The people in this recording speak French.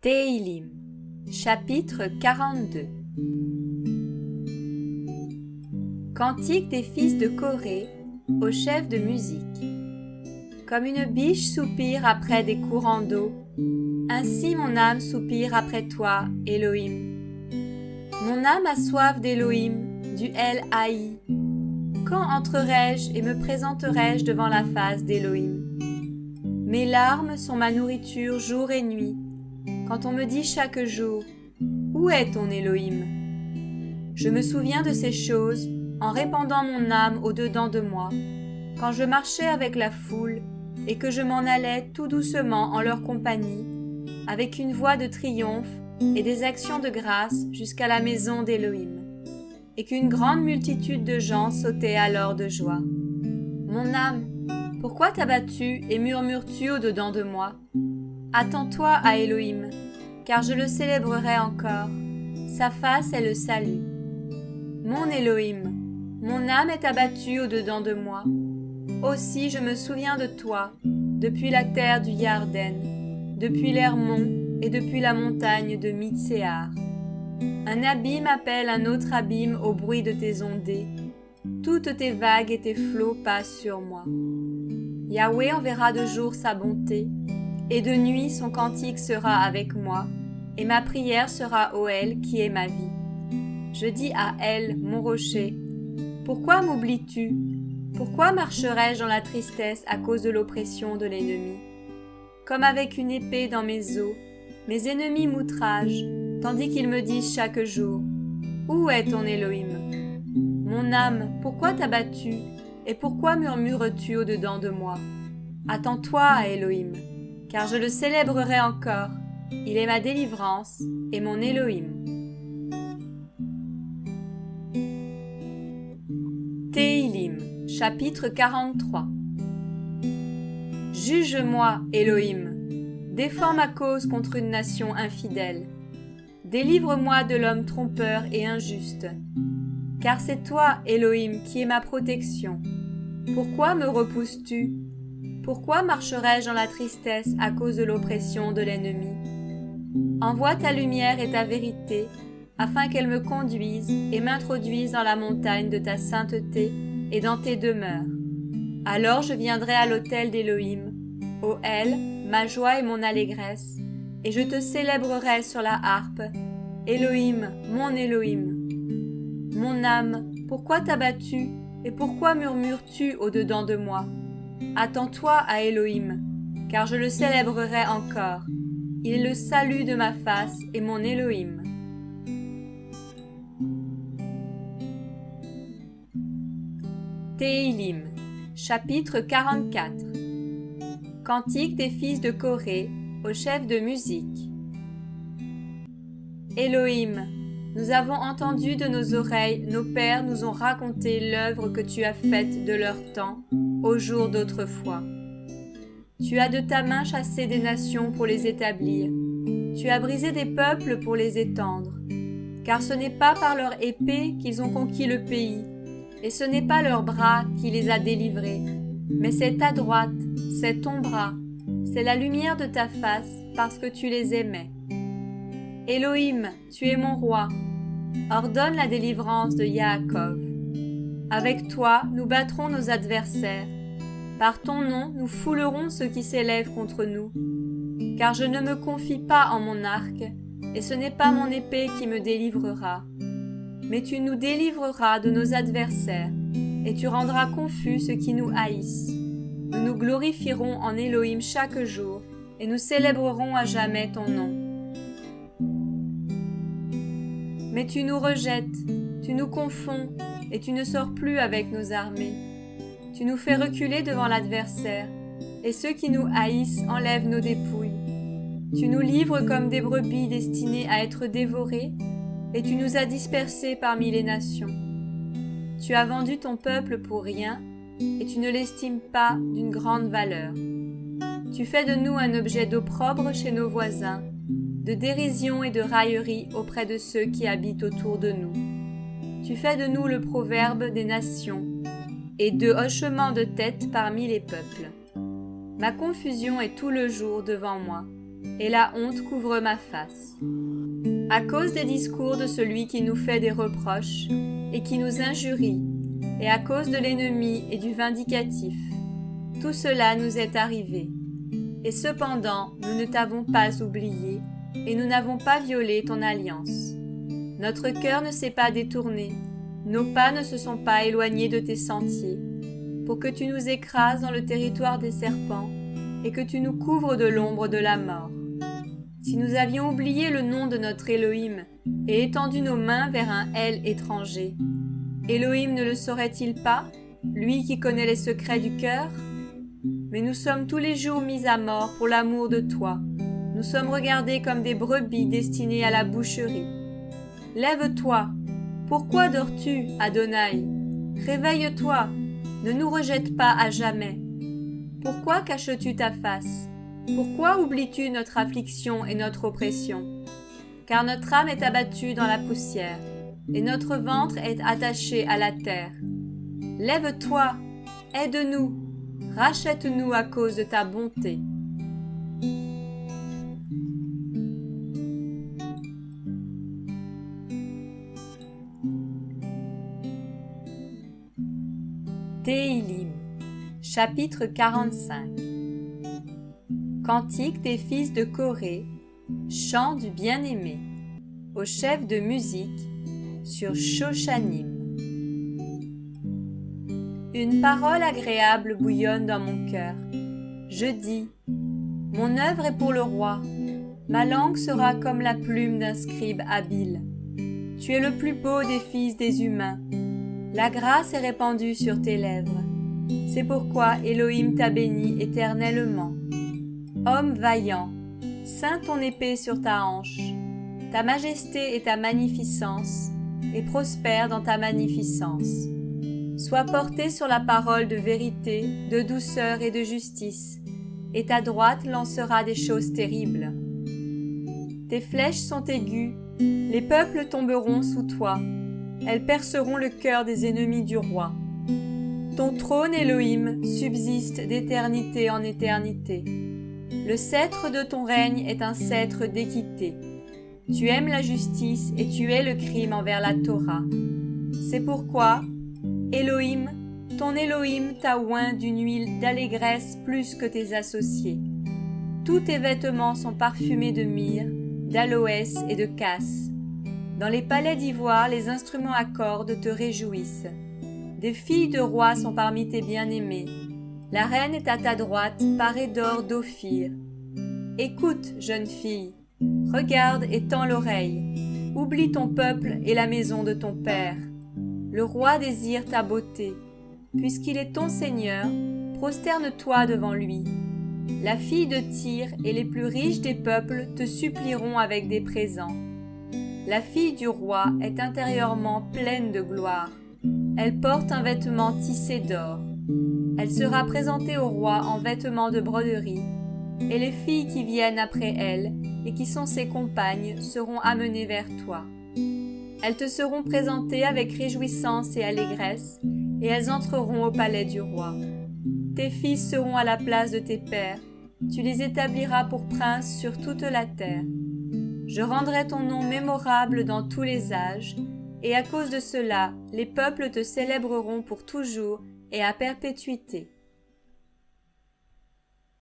Téhilim, chapitre 42. Cantique des fils de Corée au chef de musique. Comme une biche soupire après des courants d'eau, ainsi mon âme soupire après toi, Elohim. Mon âme a soif d'Elohim, du El Haï. Quand entrerai-je et me présenterai-je devant la face d'Elohim? Mes larmes sont ma nourriture jour et nuit. Quand on me dit chaque jour, où est ton Elohim? Je me souviens de ces choses en répandant mon âme au-dedans de moi, quand je marchais avec la foule et que je m'en allais tout doucement en leur compagnie, avec une voix de triomphe et des actions de grâce jusqu'à la maison d'Elohim, et qu'une grande multitude de gens sautaient alors de joie. Mon âme, pourquoi t'as-tu et murmures-tu au-dedans de moi? Attends-toi à Elohim, car je le célébrerai encore. Sa face est le salut. Mon Elohim, mon âme est abattue au-dedans de moi. Aussi je me souviens de toi, depuis la terre du Yarden, depuis l'Hermon et depuis la montagne de Mitséar. Un abîme appelle un autre abîme au bruit de tes ondées. Toutes tes vagues et tes flots passent sur moi. Yahweh enverra de jour sa bonté, et de nuit son cantique sera avec moi, et ma prière sera au El qui est ma vie. Je dis à El, mon rocher, pourquoi m'oublies-tu? Pourquoi marcherais-je dans la tristesse à cause de l'oppression de l'ennemi? Comme avec une épée dans mes os, mes ennemis m'outragent, tandis qu'ils me disent chaque jour, où est ton Elohim? Mon âme, pourquoi t'as-tu, et pourquoi murmures-tu au-dedans de moi? Attends-toi à Elohim, car je le célébrerai encore. Il est ma délivrance et mon Elohim. Téhilim, chapitre 43. Juge-moi, Elohim. Défends ma cause contre une nation infidèle. Délivre-moi de l'homme trompeur et injuste. Car c'est toi, Elohim, qui es ma protection. Pourquoi me repousses-tu? Pourquoi marcherais-je dans la tristesse à cause de l'oppression de l'ennemi? Envoie ta lumière et ta vérité, afin qu'elles me conduisent et m'introduisent dans la montagne de ta sainteté et dans tes demeures. Alors je viendrai à l'autel d'Elohim, au El, ma joie et mon allégresse, et je te célébrerai sur la harpe. Elohim, mon Elohim. Mon âme, pourquoi t'as-tu et pourquoi murmures-tu au-dedans de moi? Attends-toi à Elohim, car je le célébrerai encore. Il est le salut de ma face et mon Elohim. Téhilim, chapitre 44. Cantique des fils de Corée au chef de musique. Elohim, nous avons entendu de nos oreilles, nos pères nous ont raconté l'œuvre que tu as faite de leur temps, au jour d'autrefois. Tu as de ta main chassé des nations pour les établir. Tu as brisé des peuples pour les étendre. Car ce n'est pas par leur épée qu'ils ont conquis le pays, et ce n'est pas leur bras qui les a délivrés, mais c'est ta droite, c'est ton bras, c'est la lumière de ta face, parce que tu les aimais. Elohim, tu es mon roi. Ordonne la délivrance de Yaakov. Avec toi, nous battrons nos adversaires. Par ton nom, nous foulerons ceux qui s'élèvent contre nous. Car je ne me confie pas en mon arc, et ce n'est pas mon épée qui me délivrera. Mais tu nous délivreras de nos adversaires, et tu rendras confus ceux qui nous haïssent. Nous nous glorifierons en Elohim chaque jour, et nous célébrerons à jamais ton nom. Mais tu nous rejettes, tu nous confonds, et tu ne sors plus avec nos armées. Tu nous fais reculer devant l'adversaire, et ceux qui nous haïssent enlèvent nos dépouilles. Tu nous livres comme des brebis destinées à être dévorées, et tu nous as dispersés parmi les nations. Tu as vendu ton peuple pour rien, et tu ne l'estimes pas d'une grande valeur. Tu fais de nous un objet d'opprobre chez nos voisins, de dérision et de raillerie auprès de ceux qui habitent autour de nous. Tu fais de nous le proverbe des nations, et de hochement de tête parmi les peuples. Ma confusion est tout le jour devant moi, et la honte couvre ma face. À cause des discours de celui qui nous fait des reproches et qui nous injurie, et à cause de l'ennemi et du vindicatif, tout cela nous est arrivé. Et cependant, nous ne t'avons pas oublié, et nous n'avons pas violé ton alliance. Notre cœur ne s'est pas détourné, nos pas ne se sont pas éloignés de tes sentiers, pour que tu nous écrases dans le territoire des serpents, et que tu nous couvres de l'ombre de la mort. Si nous avions oublié le nom de notre Élohim, et étendu nos mains vers un El étranger, Élohim ne le saurait-il pas, lui qui connaît les secrets du cœur? Mais nous sommes tous les jours mis à mort pour l'amour de toi. Nous sommes regardés comme des brebis destinées à la boucherie. Lève-toi. Pourquoi dors-tu, Adonai? Réveille-toi. Ne nous rejette pas à jamais. Pourquoi caches-tu ta face? Pourquoi oublies-tu notre affliction et notre oppression? Car notre âme est abattue dans la poussière, et notre ventre est attaché à la terre. Lève-toi, aide-nous, rachète-nous à cause de ta bonté. Téhilim, chapitre 45. Cantique des fils de Corée, chant du bien-aimé, au chef de musique, sur Shoshanim. Une parole agréable bouillonne dans mon cœur. Je dis, mon œuvre est pour le roi, ma langue sera comme la plume d'un scribe habile. Tu es le plus beau des fils des humains, la grâce est répandue sur tes lèvres. C'est pourquoi Élohim t'a béni éternellement. Homme vaillant, ceins ton épée sur ta hanche, ta majesté et ta magnificence, et prospère dans ta magnificence. Sois porté sur la parole de vérité, de douceur et de justice, et ta droite lancera des choses terribles. Tes flèches sont aiguës, les peuples tomberont sous toi, elles perceront le cœur des ennemis du roi. Ton trône, Élohim, subsiste d'éternité en éternité. Le sceptre de ton règne est un sceptre d'équité. Tu aimes la justice et tu hais le crime envers la Torah. C'est pourquoi, Élohim, ton Élohim t'a oint d'une huile d'allégresse plus que tes associés. Tous tes vêtements sont parfumés de myrrhe, d'aloès et de casse. Dans les palais d'ivoire, les instruments à cordes te réjouissent. Des filles de rois sont parmi tes bien-aimés. La reine est à ta droite, parée d'or d'Ophir. Écoute, jeune fille, regarde et tends l'oreille. Oublie ton peuple et la maison de ton père. Le roi désire ta beauté. Puisqu'il est ton Seigneur, prosterne-toi devant lui. La fille de Tyr et les plus riches des peuples te supplieront avec des présents. La fille du roi est intérieurement pleine de gloire. Elle porte un vêtement tissé d'or. Elle sera présentée au roi en vêtements de broderie, et les filles qui viennent après elle et qui sont ses compagnes seront amenées vers toi. Elles te seront présentées avec réjouissance et allégresse, et elles entreront au palais du roi. Tes fils seront à la place de tes pères, tu les établiras pour princes sur toute la terre. Je rendrai ton nom mémorable dans tous les âges, et à cause de cela, les peuples te célébreront pour toujours et à perpétuité.